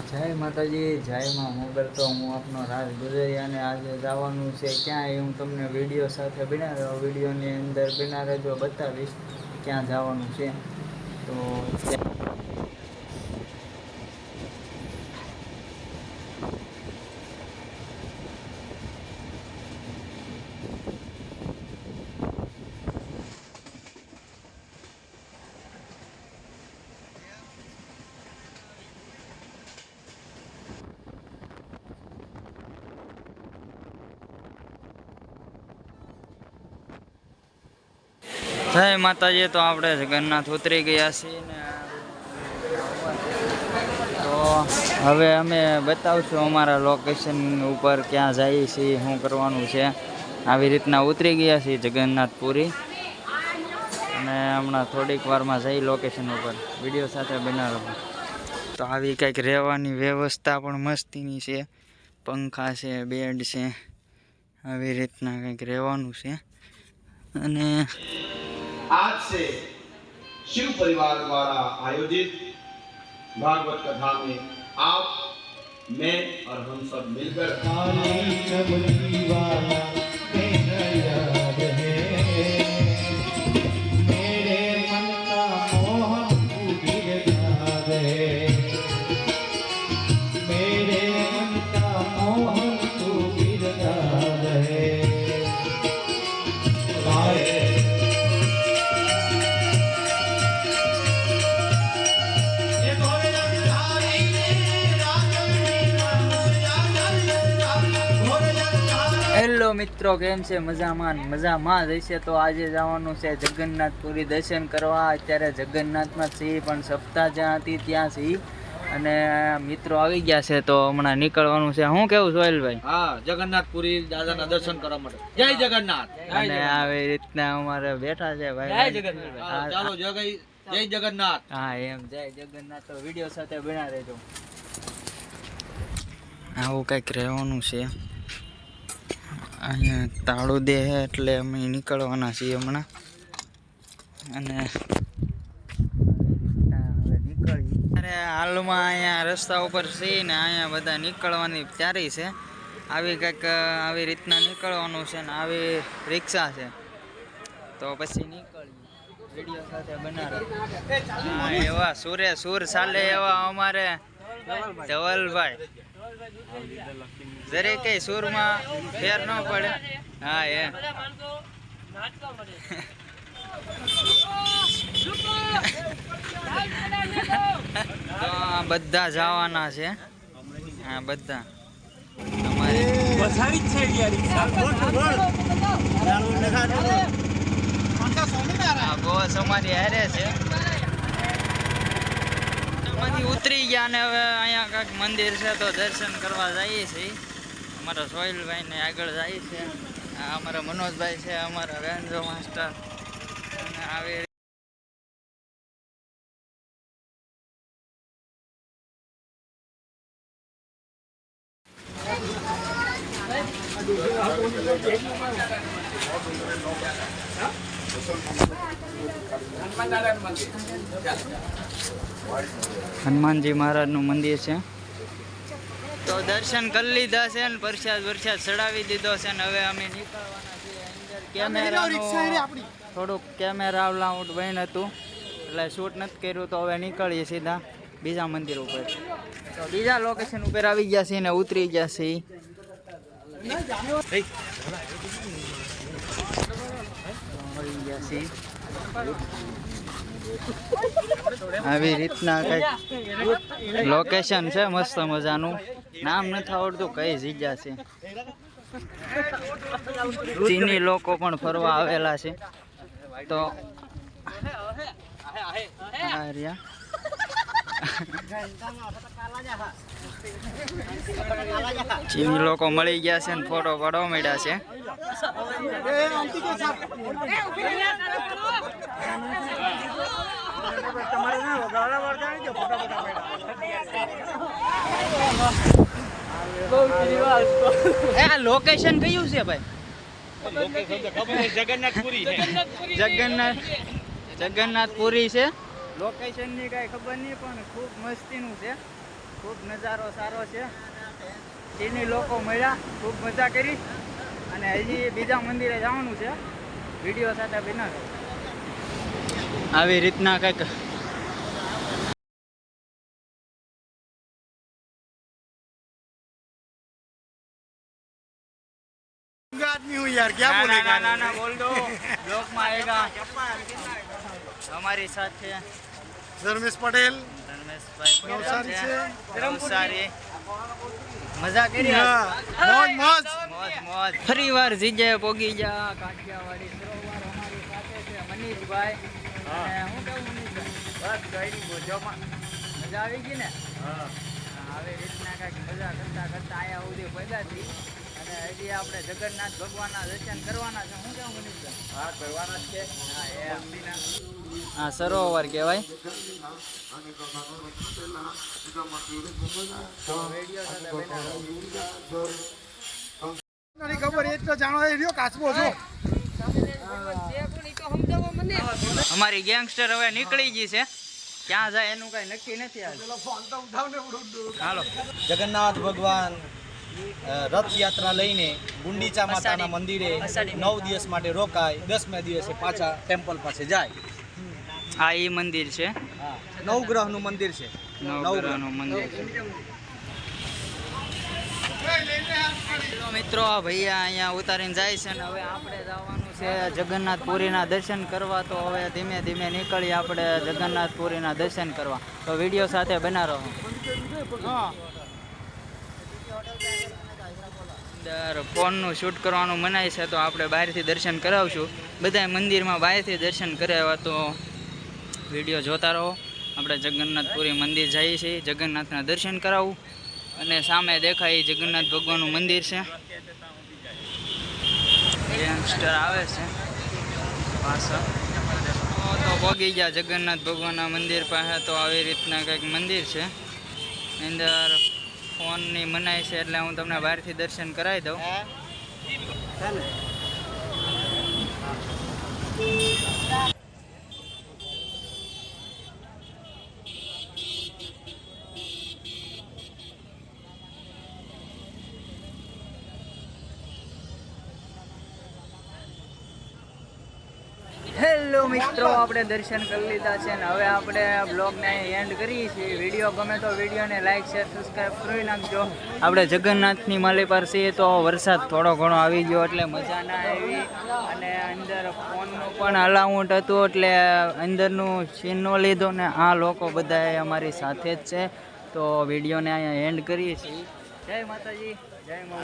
જય માતાજી, જય માં મોબાઈલ. તો હું આપનો રાજ ગુજરિયાને આજે જવાનું છે ક્યાં એ હું તમને વિડીયો સાથે બનાવ્યો. વિડીયોની અંદર બના રહેજો, બતાવીશ ક્યાં જવાનું છે. તો જય માતાજી. તો આપણે જગન્નાથ ઉતરી ગયા છીએ ને તો હવે અમે બતાવશું અમારા લોકેશન ઉપર ક્યાં જઈએ છીએ, શું કરવાનું છે. આવી રીતના ઉતરી ગયા છીએ જગન્નાથપુરી અને હમણાં થોડીક વારમાં જઈ લોકેશન ઉપર. વિડીયો સાથે બનાવો. તો આવી કંઈક રહેવાની વ્યવસ્થા પણ મસ્તીની છે. પંખા છે, બેડ છે, આવી રીતના કંઈક રહેવાનું છે. અને आज से शिव परिवार द्वारा आयोजित भागवत कथा में आप, मैं और हम सब मिलकर હેલો મિત્રો, કેમ છે? મજામાં જ હશે. તો આજે જવાનું છે જગન્નાથપુરી દર્શન કરવા. અત્યારે જગન્નાથમાં છીએ પણ સપ્તાહ જ્યાં હતી ત્યાં છીએ અને મિત્રો આવી ગયા છે તો હમણાં નીકળવાનું છે. શું કેવું સોહેલભાઈ? હા, જગન્નાથપુરી દાદાના દર્શન કરવા માટે. જય જગન્નાથ. અને આવી રીતના અમારે બેઠા છે ભાઈ. ચાલો જય જગન્નાથ. હા એમ, જય જગન્નાથ. તો વિડીયો સાથે બના રહેજો. આવું કંઈક રહેવાનું છે. અહીંયા તાળું દે છે એટલે અમે નીકળવાના છીએ હમણાં. અને હવે નીકળી અરે હાલમાં અહીંયા રસ્તા ઉપર છીએ ને અહીંયા બધા નીકળવાની તૈયારી છે. આવી રીતના નીકળવાનું છે ને આવી રિક્ષા છે. તો પછી નીકળીએ. વિડીયો સાથે બનાવે. હા, એવા સુર ચાલે એવા અમારે ધવલભાઈ. જરે કઈ સુરમાં ફેર ન પડે. હા એ તો બધા જવાના છે. હા બધા અમારે બોસ અમારી હારે છે. ઉતરી ગયા ને હવે અહીંયા કાંઈક મંદિર છે તો દર્શન કરવા જઈએ છીએ. અમારા સોહેલભાઈ ને આગળ જાય છે. અમારા મનોજભાઈ છે, અમારા વેન્જો માસ્ટર. અને આવી હનુમાનજી મહારાજનું મંદિર છે. તો દર્શન કરી લીધા છે ને પ્રસાદ ચડાવી દીધો છે ને હવે અમે નીકળવાના છીએ. અંદર કેમેરાનું થોડુંક કેમેરા લાઉટ બંધ હતું એટલે શૂટ નથી કર્યું. તો હવે નીકળીએ સીધા બીજા મંદિર ઉપર. તો બીજા લોકેશન ઉપર આવી ગયા છીએ ને ઉતરી ગયા છીએ. આવી રીતના કઈક લોકેશન છે મસ્ત મજાનું. નામ નથી આવડતું કઈ જગ્યા છે. ચીની લોકો પણ ફરવા આવેલા છે. તો ચીની લોકો મળી ગયા છે ને ફોટો પાડવા માંડ્યા છે. લોકેશન કયું છે ભાઈ? જગન્નાથપુરી છે. લોકેશન ની કઈ ખબર નહીં પણ ખૂબ મસ્તીનું છે. ખૂબ નજારો સારો છે. ચીની લોકો મળ્યા, ખૂબ મજા કરી અને હજી બીજા મંદિરે જવાનું છે. વિડીયો સાથે બનાવે આવી રીતના કંઈક आदमी हूँ यार, क्या ना, बोलेगा? ना, ना, ना, बोल दो ब्लॉग में आएगा. हमारी साथ है धर्मेश पटेल ધર્મેશભાઈ પટેલ નવસારી છે. છે. નવસારી. મજા કરી हाँ, मौज मौज મોજ મોજ. ફરી વાર જીજે પોગી જા કાઠિયાવાડી સરોવર અમારી સાથે છે મનીષભાઈ. અને હું કેવું મનીષભાઈ? બસ કઈ નહીં, બોજોમાં મજા આવી ગઈ ને. આવી રીતના કાંઈક મજા કરતા કરતા અહીંયા સુધી પહોંચ્યા છીએ અને હજી આપણે જગન્નાથ ભગવાનના દર્શન કરવાના છે. શું કેવું મનીષભાઈ? હા, કરવાના જ છે. હા, આ સરોવર કહેવાય. नहीं खबर ये तो जानो है रियो काचबो जो અમારી ગેંગસ્ટર હવે નીકળી ગઈ છે. ક્યાં જાય એનું કઈ નક્કી નથી. આજ फोन तो उठाओ ने હાલો. જગન્નાથ ભગવાન રથયાત્રા લઈને ગુંડીચા માતાના મંદિરે 9 દિવસ માટે રોકાય, 10મે દિવસે પાછા ટેમ્પલ પાસે જાય. આ ઈ મંદિર છે, નવગ્રહનું મંદિર છે. નવગ્રહનું મંદિર છે. તો મિત્રો આ ભૈયા અહીંયા ઉતારીને જાય છે ને હવે આપણે જવાનું છે જગન્નાથપુરીના દર્શન કરવા. તો હવે ધીમે ધીમે નીકળી આપણે જગન્નાથપુરીના દર્શન કરવા. તો વિડીયો સાથે બના રહો. અંદર ફોનનું શૂટ કરવાનું મનાય છે તો આપણે બહારથી દર્શન કરાવશું. બધા મંદિરમાં બહારથી દર્શન કરાવ્યા તો વિડીયો જોતા રહો. આપણે જગન્નાથપુરી મંદિર જઈએ છીએ, જગન્નાથના દર્શન કરાવું અને સામે દેખાય એ જગન્નાથ ભગવાનનું મંદિર છે. યંગસ્ટર આવે છે પાછળ. તો પગી ગયા જગન્નાથ ભગવાનના મંદિર પાસે. તો આવી રીતના કંઈક મંદિર છે. અંદર ફોનની મનાઈ છે એટલે હું તમને બહારથી દર્શન કરાવી દઉં. હેલો મિત્રો, આપણે દર્શન કરી લીધા છે ને હવે આપણે બ્લોગને એન્ડ કરીએ છીએ. વિડીયો ગમે તો વિડીયોને લાઈક શેર સબસ્ક્રાઈબ કરી નાખજો. આપણે જગન્નાથની માલી પર છીએ તો વરસાદ થોડો ઘણો આવી ગયો એટલે મજા ના આવી અને અંદર ફોનનું પણ અલાઉન્ટ હતું એટલે અંદરનું સીન નો લીધો ને આ લોકો બધા અમારી સાથે જ છે. તો વિડીયોને અહીંયા એન્ડ કરીએ છીએ. જય માતાજી, જય મા.